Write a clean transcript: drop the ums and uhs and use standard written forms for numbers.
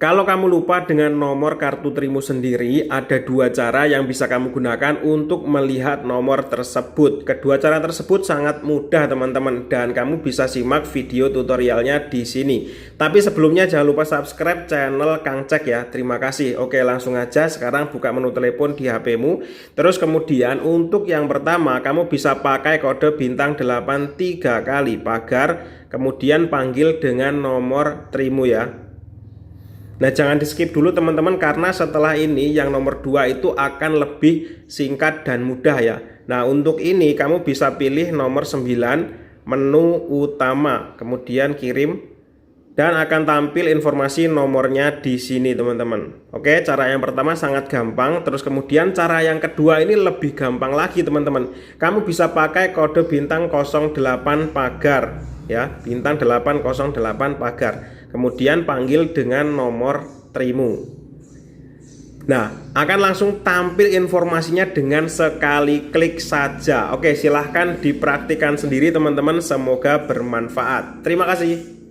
Kalau kamu lupa dengan nomor kartu Trimo sendiri, ada dua cara yang bisa kamu gunakan untuk melihat nomor tersebut. Kedua cara tersebut sangat mudah teman-teman, dan kamu bisa simak video tutorialnya di sini. Tapi sebelumnya jangan lupa subscribe channel Kang Cek ya. Terima kasih. Oke, langsung aja sekarang buka menu telepon di HP-mu. Terus kemudian untuk yang pertama kamu bisa pakai kode bintang 8 3 kali pagar, kemudian panggil dengan nomor Trimo ya. Nah, jangan di skip dulu teman-teman, karena setelah ini yang nomor 2 itu akan lebih singkat dan mudah ya. Nah, untuk ini kamu bisa pilih nomor 9, menu utama, kemudian kirim, dan akan tampil informasi nomornya di sini teman-teman. Oke, cara yang pertama sangat gampang. Terus kemudian cara yang kedua ini lebih gampang lagi teman-teman. Kamu bisa pakai kode bintang 08 pagar ya, bintang 808 pagar. Kemudian panggil dengan nomor Trimo. Nah, akan langsung tampil informasinya dengan sekali klik saja. Oke, silahkan dipraktikkan sendiri teman-teman. Semoga bermanfaat. Terima kasih.